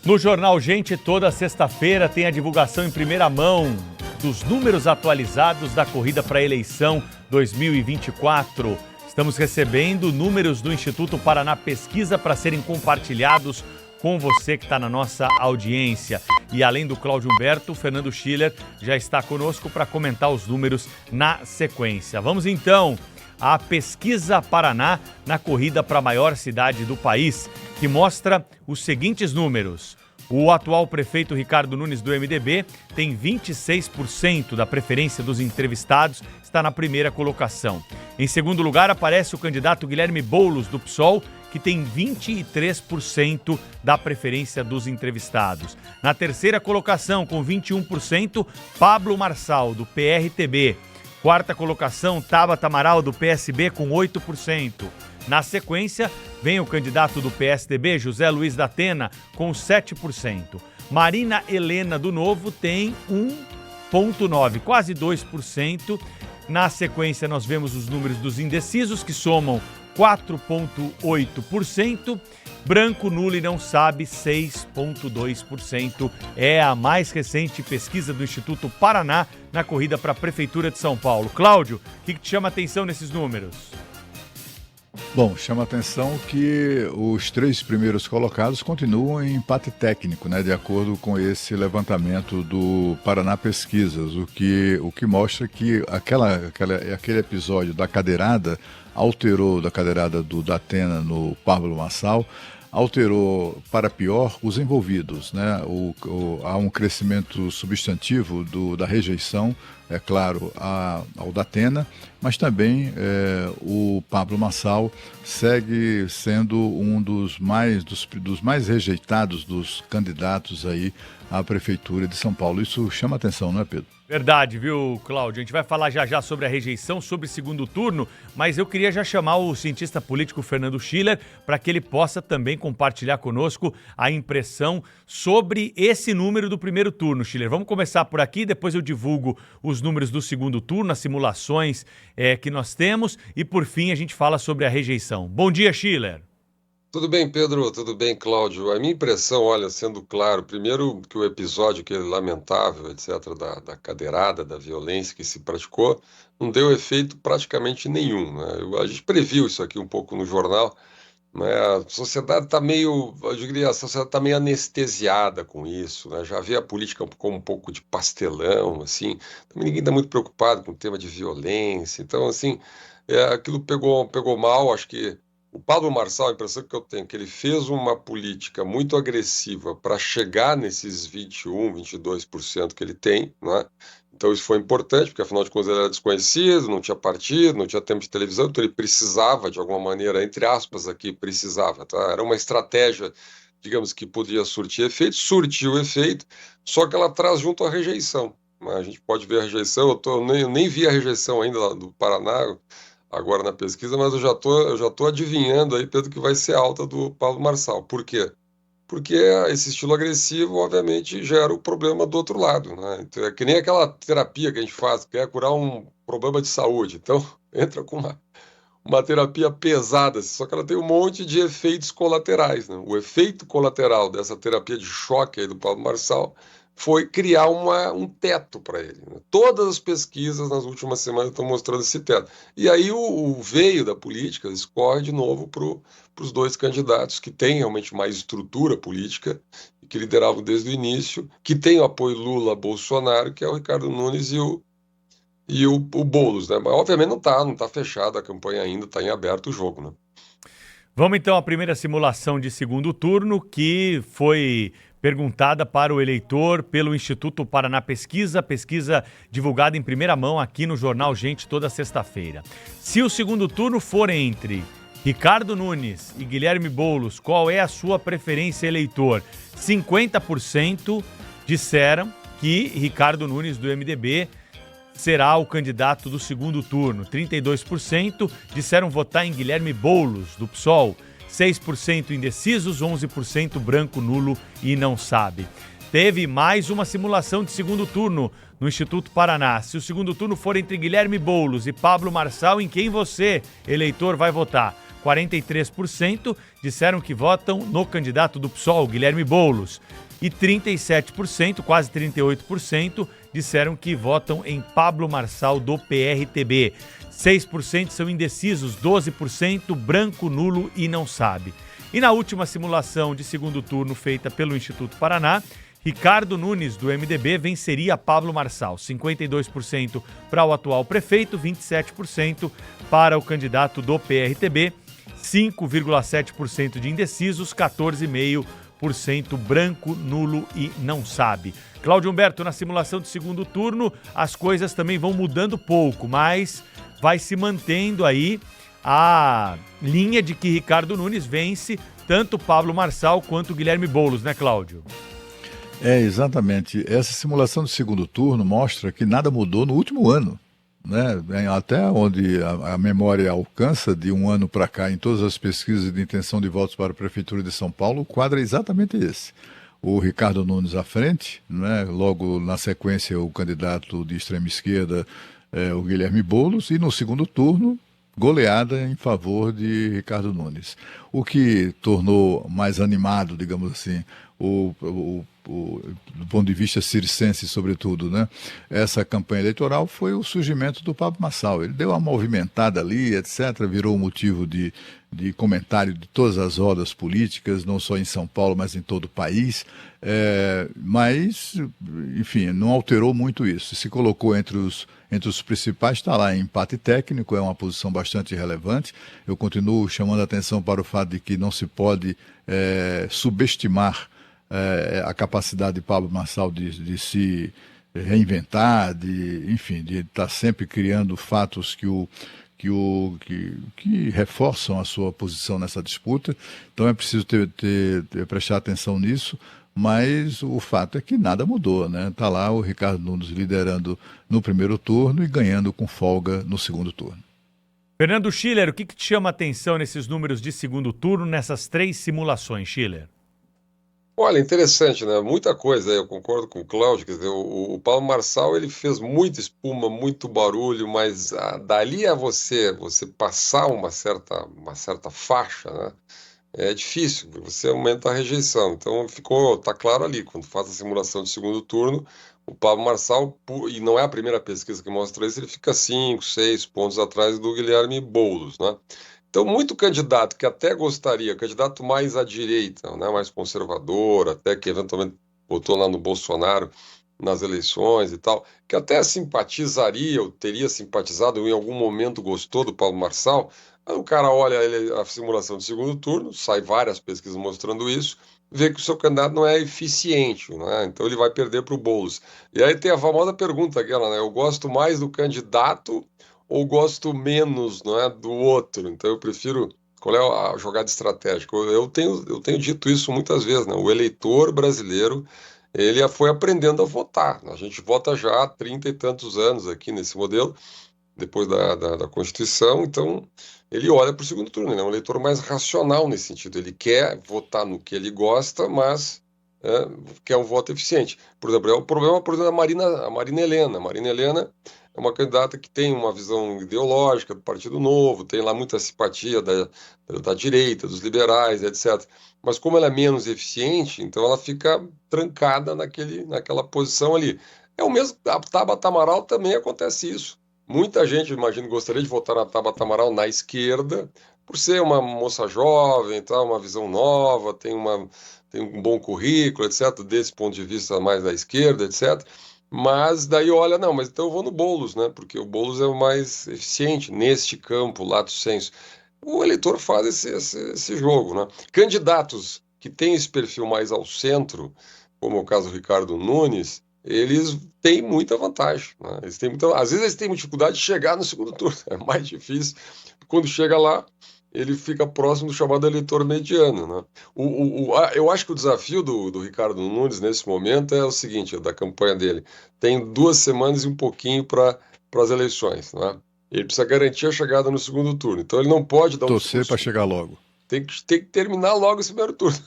No Jornal Gente, toda sexta-feira tem a divulgação em primeira mão dos números atualizados da corrida para a eleição 2024. Estamos recebendo números do Instituto Paraná Pesquisa para serem compartilhados com você que está na nossa audiência. E além do Cláudio Humberto, o Fernando Schiller já está conosco para comentar os números na sequência. Vamos então à Pesquisa Paraná na corrida para a maior cidade do país, que mostra os seguintes números. O atual prefeito Ricardo Nunes, do MDB, tem 26% da preferência dos entrevistados, está na primeira colocação. Em segundo lugar, aparece o candidato Guilherme Boulos, do PSOL, que tem 23% da preferência dos entrevistados. Na terceira colocação, com 21%, Pablo Marçal, do PRTB. Quarta colocação, Tabata Amaral, do PSB, com 8%. Na sequência, vem o candidato do PSDB, José Luiz da Atena, com 7%. Marina Helena, do Novo, tem 1,9%, quase 2%. Na sequência, nós vemos os números dos indecisos, que somam 4,8%. Branco, nulo e não sabe, 6,2%. É a mais recente pesquisa do Instituto Paraná na corrida para a Prefeitura de São Paulo. Cláudio, o que te chama a atenção nesses números? Bom, chama a atenção que os três primeiros colocados continuam em empate técnico, né, de acordo com esse levantamento do Paraná Pesquisas, o que mostra que aquele episódio da cadeirada da cadeirada do Datena no Pablo Marçal, alterou para pior os envolvidos, né? Há um crescimento substantivo da rejeição, é claro, ao Datena, mas também o Pablo Marçal segue sendo um dos mais rejeitados dos candidatos aí à Prefeitura de São Paulo. Isso chama atenção, não é, Pedro? Verdade, viu, Cláudio? A gente vai falar já sobre a rejeição, sobre o segundo turno, mas eu queria já chamar o cientista político Fernando Schiller para que ele possa também compartilhar conosco a impressão sobre esse número do primeiro turno, Schiller. Vamos começar por aqui, depois eu divulgo os números do segundo turno, as simulações que nós temos e, por fim, a gente fala sobre a rejeição. Bom dia, Schiller. Tudo bem, Pedro? Tudo bem, Cláudio? A minha impressão, olha, sendo claro, primeiro que o episódio que é lamentável, etc., da cadeirada, da violência que se praticou, não deu efeito praticamente nenhum, né? A gente previu isso aqui um pouco no jornal, né? A sociedade está meio, eu diria, a sociedade está meio anestesiada com isso, né? Já vê a política como um pouco de pastelão, assim, também ninguém está muito preocupado com o tema de violência, então, assim, aquilo pegou mal, acho que o Pablo Marçal, a impressão que eu tenho é que ele fez uma política muito agressiva para chegar nesses 21%, 22% que ele tem, né? Então isso foi importante, porque afinal de contas ele era desconhecido, não tinha partido, não tinha tempo de televisão, então ele precisava, de alguma maneira, entre aspas aqui, precisava, tá? Era uma estratégia, digamos, que podia surtir efeito, surtiu efeito, só que ela traz junto a rejeição, né? A gente pode ver a rejeição, eu nem vi a rejeição ainda lá do Paraná, agora na pesquisa, mas eu já tô adivinhando aí, Pedro, que vai ser alta do Pablo Marçal. Por quê? Porque esse estilo agressivo, obviamente, gera o problema do outro lado, né? Então, é que nem aquela terapia que a gente faz, que quer curar um problema de saúde. Então, entra com uma terapia pesada, só que ela tem um monte de efeitos colaterais, né? O efeito colateral dessa terapia de choque aí do Pablo Marçal foi criar um teto para ele, né? Todas as pesquisas nas últimas semanas estão mostrando esse teto. E aí o veio da política escorre de novo para os dois candidatos que têm realmente mais estrutura política e que lideravam desde o início, que tem o apoio Lula-Bolsonaro, que é o Ricardo Nunes e o Boulos, né? Mas obviamente não tá fechada a campanha ainda, está em aberto o jogo, né? Vamos então à primeira simulação de segundo turno, que foi perguntada para o eleitor pelo Instituto Paraná Pesquisa, pesquisa divulgada em primeira mão aqui no Jornal Gente toda sexta-feira. Se o segundo turno for entre Ricardo Nunes e Guilherme Boulos, qual é a sua preferência, eleitor? 50% disseram que Ricardo Nunes, do MDB, será o candidato do segundo turno. 32% disseram votar em Guilherme Boulos, do PSOL. 6% indecisos, 11% branco, nulo e não sabe. Teve mais uma simulação de segundo turno no Instituto Paraná. Se o segundo turno for entre Guilherme Boulos e Pablo Marçal, em quem você, eleitor, vai votar? 43% disseram que votam no candidato do PSOL, Guilherme Boulos. E 37%, quase 38%, disseram que votam em Pablo Marçal, do PRTB. 6% são indecisos, 12% branco, nulo e não sabe. E na última simulação de segundo turno feita pelo Instituto Paraná, Ricardo Nunes, do MDB, venceria Pablo Marçal. 52% para o atual prefeito, 27% para o candidato do PRTB, 5,7% de indecisos, 14,5% branco, nulo e não sabe. Cláudio Humberto, na simulação de segundo turno, as coisas também vão mudando pouco, mas vai se mantendo aí a linha de que Ricardo Nunes vence tanto Pablo Marçal quanto Guilherme Boulos, né, Cláudio? Exatamente. Essa simulação de segundo turno mostra que nada mudou no último ano, né? Até onde a memória alcança, de um ano para cá, em todas as pesquisas de intenção de votos para a Prefeitura de São Paulo, o quadro é exatamente esse. O Ricardo Nunes à frente, né? Logo na sequência o candidato de extrema esquerda, o Guilherme Boulos, e no segundo turno, goleada em favor de Ricardo Nunes. O que tornou mais animado, digamos assim, do ponto de vista circense, sobretudo, né? Essa campanha eleitoral foi o surgimento do Pablo Marçal. Ele deu uma movimentada ali, etc., virou motivo de comentário de todas as rodas políticas, não só em São Paulo, mas em todo o país. Mas, enfim, não alterou muito isso. Se colocou entre os principais, está lá em empate técnico, é uma posição bastante relevante. Eu continuo chamando a atenção para o fato de que não se pode subestimar a capacidade de Pablo Marçal de se reinventar, de estar sempre criando fatos que reforçam a sua posição nessa disputa. Então é preciso prestar atenção nisso, mas o fato é que nada mudou, né? Está lá o Ricardo Nunes liderando no primeiro turno e ganhando com folga no segundo turno. Fernando Schiller, o que te chama a atenção nesses números de segundo turno, nessas 3 simulações, Schiller? Olha, interessante, né? Muita coisa, eu concordo com o Cláudio, quer dizer, o Paulo Marçal, ele fez muita espuma, muito barulho, mas dali a você passar uma certa faixa, né? É difícil, você aumenta a rejeição. Então tá claro ali, quando faz a simulação de segundo turno, o Pablo Marçal, e não é a primeira pesquisa que mostra isso, ele fica 5, 6 pontos atrás do Guilherme Boulos, né? Então, muito candidato que até gostaria, candidato mais à direita, né, mais conservador, até que eventualmente votou lá no Bolsonaro nas eleições e tal, que até simpatizaria ou teria simpatizado ou em algum momento gostou do Paulo Marçal, aí o cara olha a simulação de segundo turno, sai várias pesquisas mostrando isso, vê que o seu candidato não é eficiente, né? Então ele vai perder para o Boulos. E aí tem a famosa pergunta aquela, né? Eu gosto mais do candidato ou gosto menos, não é, do outro? Então eu prefiro... Qual é a jogada estratégica? Eu tenho dito isso muitas vezes, né? O eleitor brasileiro, ele foi aprendendo a votar. A gente vota já há 30 e tantos anos aqui nesse modelo, depois da Constituição, então ele olha para o segundo turno, ele é um eleitor mais racional nesse sentido. Ele quer votar no que ele gosta, mas quer um voto eficiente. Por exemplo, é o problema, por exemplo, da Marina Helena. A Marina Helena é uma candidata que tem uma visão ideológica do Partido Novo, tem lá muita simpatia da direita, dos liberais, etc. Mas como ela é menos eficiente, então ela fica trancada naquela posição ali. É o mesmo, a Tabata Amaral também acontece isso. Muita gente, imagino, gostaria de votar na Tabata Amaral na esquerda, por ser uma moça jovem, uma visão nova, tem um bom currículo, etc., desse ponto de vista mais da esquerda, etc., mas daí olha, não, mas então eu vou no Boulos, né? Porque o Boulos é o mais eficiente neste campo, lato sensu. O eleitor faz esse jogo, né? Candidatos que têm esse perfil mais ao centro, como é o caso do Ricardo Nunes, eles têm muita vantagem, né? Às vezes eles têm dificuldade de chegar no segundo turno, é mais difícil. Quando chega lá, ele fica próximo do chamado eleitor mediano, né? Eu acho que o desafio do Ricardo Nunes nesse momento é o seguinte, da campanha dele. Tem 2 semanas e um pouquinho para as eleições, né? Ele precisa garantir a chegada no segundo turno. Então ele não pode dar torcer para chegar logo. Tem que terminar logo esse primeiro turno.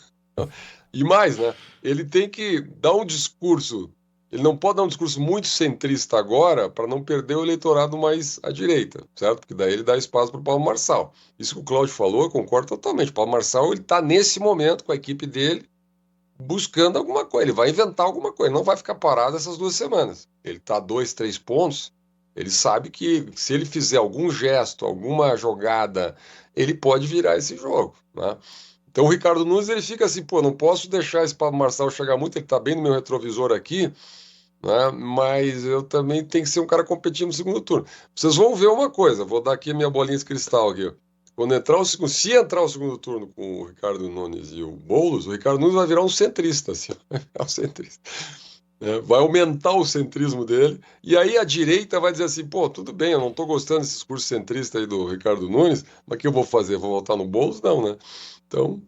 E mais, né? Ele tem que dar um discurso ele não pode dar um discurso muito centrista agora para não perder o eleitorado mais à direita, certo? Porque daí ele dá espaço para o Pablo Marçal. Isso que o Cláudio falou, eu concordo totalmente. O Pablo Marçal, ele está nesse momento com a equipe dele buscando alguma coisa. Ele vai inventar alguma coisa, não vai ficar parado essas 2 semanas. Ele está a 2, 3 pontos. Ele sabe que se ele fizer algum gesto, alguma jogada, ele pode virar esse jogo, né? Então o Ricardo Nunes ele fica assim, pô, não posso deixar esse Pablo Marçal chegar muito, ele está bem no meu retrovisor aqui, né? Mas eu também tenho que ser um cara competindo no segundo turno. Vocês vão ver uma coisa, vou dar aqui a minha bolinha de cristal aqui. Quando entrar se entrar o segundo turno com o Ricardo Nunes e o Boulos, o Ricardo Nunes vai virar um centrista, assim, vai virar um centrista. Vai aumentar o centrismo dele, e aí a direita vai dizer assim, pô, tudo bem, eu não estou gostando desse discurso centrista aí do Ricardo Nunes, mas o que eu vou fazer? Vou votar no Boulos? Não, né? Então,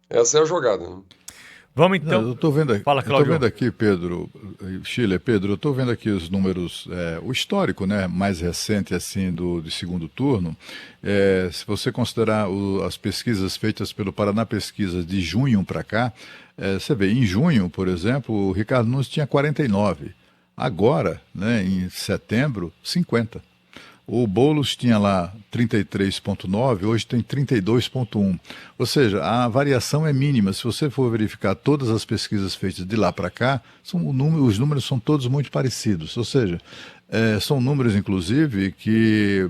essa é a jogada, né? Vamos Não, então. eu estou vendo, Fala, Cláudio. vendo aqui, Pedro, Pedro, eu estou vendo aqui os números, o histórico, né, mais recente assim de segundo turno. Se você considerar as pesquisas feitas pelo Paraná Pesquisas de junho para cá, você vê, em junho, por exemplo, o Ricardo Nunes tinha 49. Agora, né, em setembro, 50. O Boulos tinha lá 33,9, hoje tem 32,1. Ou seja, a variação é mínima. Se você for verificar todas as pesquisas feitas de lá para cá, os números são todos muito parecidos. Ou seja, são números, inclusive, que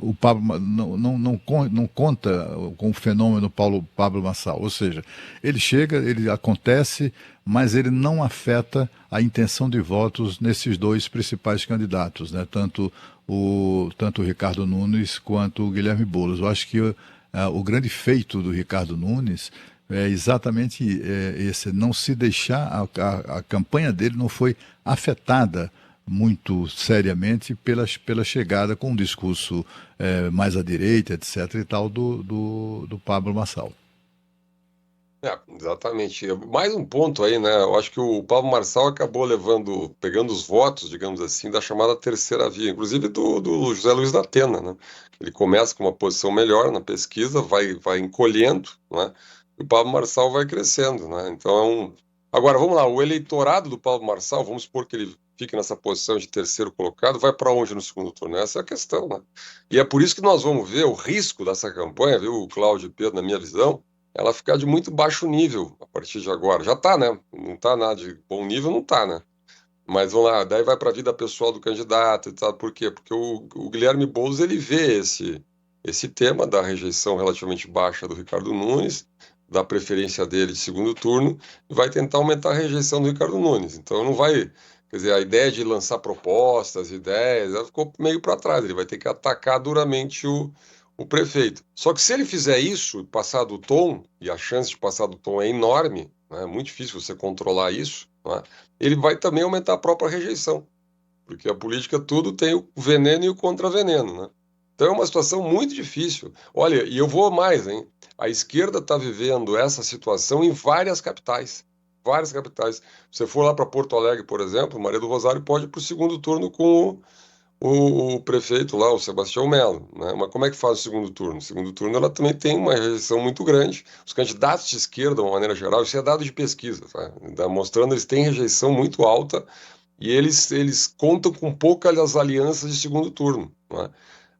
o Pablo não conta com o fenômeno Pablo Marçal. Ou seja, ele chega, ele acontece, mas ele não afeta a intenção de votos nesses dois principais candidatos, né? Tanto o Ricardo Nunes quanto o Guilherme Boulos. Eu acho que o grande feito do Ricardo Nunes é exatamente esse, não se deixar, a campanha dele não foi afetada muito seriamente pela chegada com um discurso mais à direita, etc. e tal, do Pablo Marçal. Exatamente. Mais um ponto aí, né? Eu acho que o Pablo Marçal acabou pegando os votos, digamos assim, da chamada terceira via, inclusive do José Luiz da Atena, né? Ele começa com uma posição melhor na pesquisa, vai encolhendo, né? E o Pablo Marçal vai crescendo, né? Então, agora vamos lá, o eleitorado do Pablo Marçal, vamos supor que ele fique nessa posição de terceiro colocado, vai para onde no segundo turno? Essa é a questão, né? E é por isso que nós vamos ver o risco dessa campanha, viu, Cláudio e Pedro, na minha visão, ela ficar de muito baixo nível a partir de agora. Já está, né? Não está nada de bom nível, não está, né? Mas vamos lá, daí vai para a vida pessoal do candidato e tal. Por quê? Porque o Guilherme Boulos, ele vê esse tema da rejeição relativamente baixa do Ricardo Nunes, da preferência dele de segundo turno, e vai tentar aumentar a rejeição do Ricardo Nunes. Então não vai, quer dizer, a ideia de lançar propostas, ideias, ela ficou meio para trás. Ele vai ter que atacar duramente o prefeito. Só que se ele fizer isso, passar do tom, e a chance de passar do tom é enorme, né? É muito difícil você controlar isso, né? Ele vai também aumentar a própria rejeição, porque a política tudo tem o veneno e o contraveneno, né? Então é uma situação muito difícil. Olha, e eu vou mais, hein? A esquerda está vivendo essa situação em várias capitais. Várias capitais. Se você for lá para Porto Alegre, por exemplo, Maria do Rosário pode ir para o segundo turno com o prefeito lá, o Sebastião Melo, né? Mas como é que faz o segundo turno? O segundo turno ela também tem uma rejeição muito grande. Os candidatos de esquerda, de uma maneira geral, isso é dado de pesquisa, tá? Mostrando que eles têm rejeição muito alta e eles contam com poucas alianças de segundo turno, né?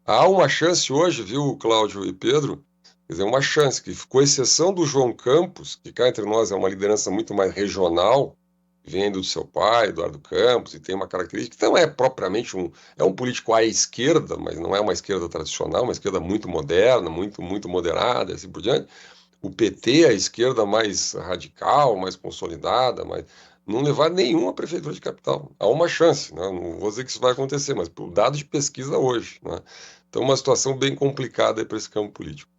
Há uma chance hoje, viu, Cláudio e Pedro? Quer dizer, uma chance que, com exceção do João Campos, que cá entre nós é uma liderança muito mais regional, vendo do seu pai, Eduardo Campos, e tem uma característica que não é propriamente um político à esquerda, mas não é uma esquerda tradicional, uma esquerda muito moderna, muito moderada, assim por diante. O PT, a esquerda mais radical, mais consolidada, mas não levar nenhuma prefeitura de capital. Há uma chance, né? Não vou dizer que isso vai acontecer, mas por dados de pesquisa hoje, né? Então, uma situação bem complicada para esse campo político.